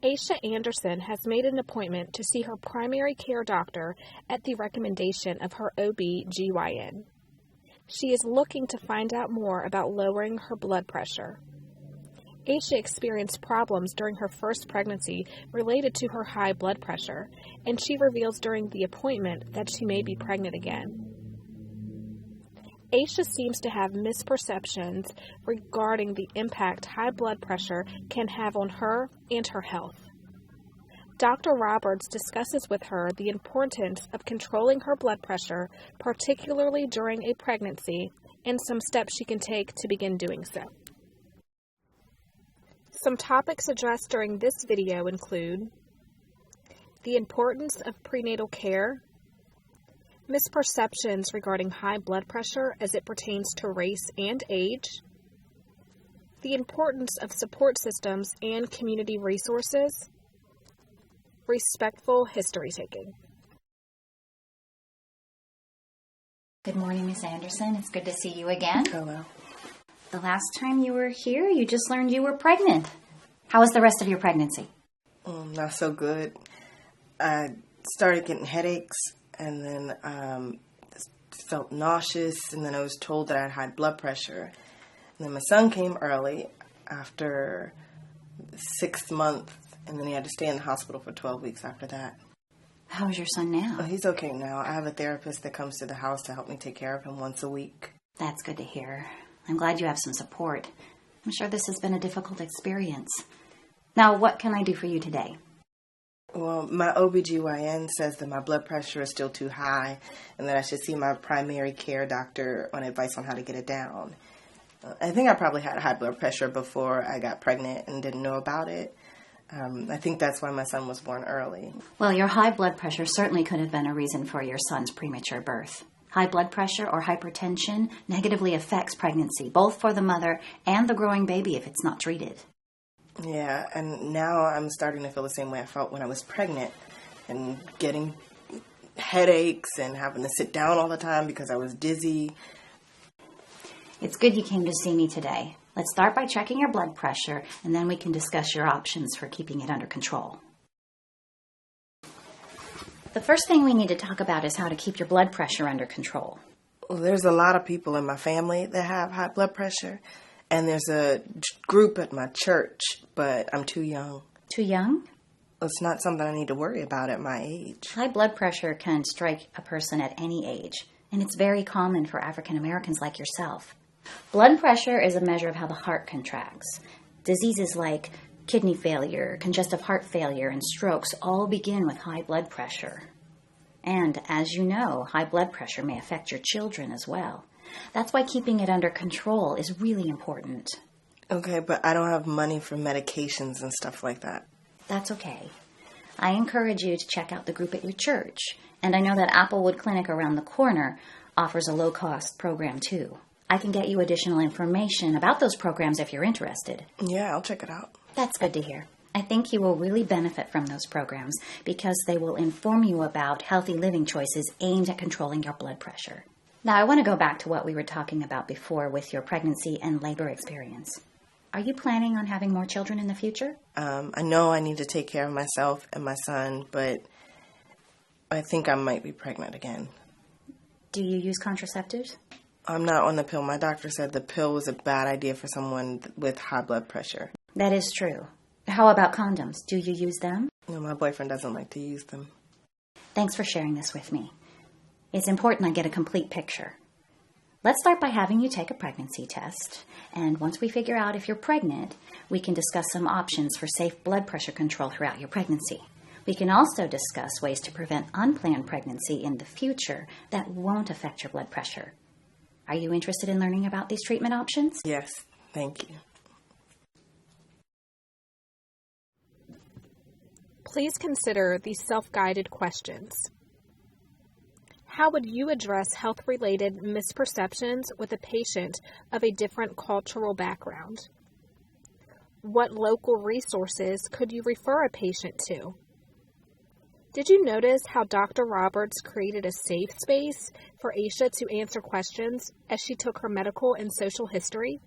Aisha Anderson has made an appointment to see her primary care doctor at the recommendation of her OB/GYN. She is looking to find out more about lowering her blood pressure. Aisha experienced problems during her first pregnancy related to her high blood pressure, and she reveals during the appointment that she may be pregnant again. Aisha seems to have misperceptions regarding the impact high blood pressure can have on her and her health. Dr. Roberts discusses with her the importance of controlling her blood pressure, particularly during a pregnancy, and some steps she can take to begin doing so. Some topics addressed during this video include the importance of prenatal care, misperceptions regarding high blood pressure as it pertains to race and age, the importance of support systems and community resources, respectful history taking. Good morning, Miss Anderson. It's good to see you again. Hello. The last time you were here, you just learned you were pregnant. How was the rest of your pregnancy? Not so good. I started getting headaches, and then felt nauseous, and then I was told that I had high blood pressure. And then my son came early after the 6th month, and then he had to stay in the hospital for 12 weeks after that. How's your son now? Oh, he's okay now. I have a therapist that comes to the house to help me take care of him once a week. That's good to hear. I'm glad you have some support. I'm sure this has been a difficult experience. Now, what can I do for you today? Well, my OB/GYN says that my blood pressure is still too high and that I should see my primary care doctor on advice on how to get it down. I think I probably had high blood pressure before I got pregnant and didn't know about it. I think that's why my son was born early. Well, your high blood pressure certainly could have been a reason for your son's premature birth. High blood pressure or hypertension negatively affects pregnancy, both for the mother and the growing baby if it's not treated. Yeah, and now I'm starting to feel the same way I felt when I was pregnant and getting headaches and having to sit down all the time because I was dizzy. It's good you came to see me today. Let's start by checking your blood pressure, and then we can discuss your options for keeping it under control. The first thing we need to talk about is how to keep your blood pressure under control. Well, there's a lot of people in my family that have high blood pressure, and there's a group at my church, but I'm too young. Too young? It's not something I need to worry about at my age. High blood pressure can strike a person at any age, and it's very common for African Americans like yourself. Blood pressure is a measure of how the heart contracts. Diseases like kidney failure, congestive heart failure, and strokes all begin with high blood pressure. And as you know, high blood pressure may affect your children as well. That's why keeping it under control is really important. Okay, but I don't have money for medications and stuff like that. That's okay. I encourage you to check out the group at your church. And I know that Applewood Clinic around the corner offers a low-cost program too. I can get you additional information about those programs if you're interested. Yeah, I'll check it out. That's good to hear. I think you will really benefit from those programs because they will inform you about healthy living choices aimed at controlling your blood pressure. Now, I want to go back to what we were talking about before with your pregnancy and labor experience. Are you planning on having more children in the future? I know I need to take care of myself and my son, but I think I might be pregnant again. Do you use contraceptives? I'm not on the pill. My doctor said the pill was a bad idea for someone with high blood pressure. That is true. How about condoms? Do you use them? No, my boyfriend doesn't like to use them. Thanks for sharing this with me. It's important I get a complete picture. Let's start by having you take a pregnancy test. And once we figure out if you're pregnant, we can discuss some options for safe blood pressure control throughout your pregnancy. We can also discuss ways to prevent unplanned pregnancy in the future that won't affect your blood pressure. Are you interested in learning about these treatment options? Yes, thank you. Please consider these self-guided questions. How would you address health-related misperceptions with a patient of a different cultural background? What local resources could you refer a patient to? Did you notice how Dr. Roberts created a safe space for Aisha to answer questions as she took her medical and social history?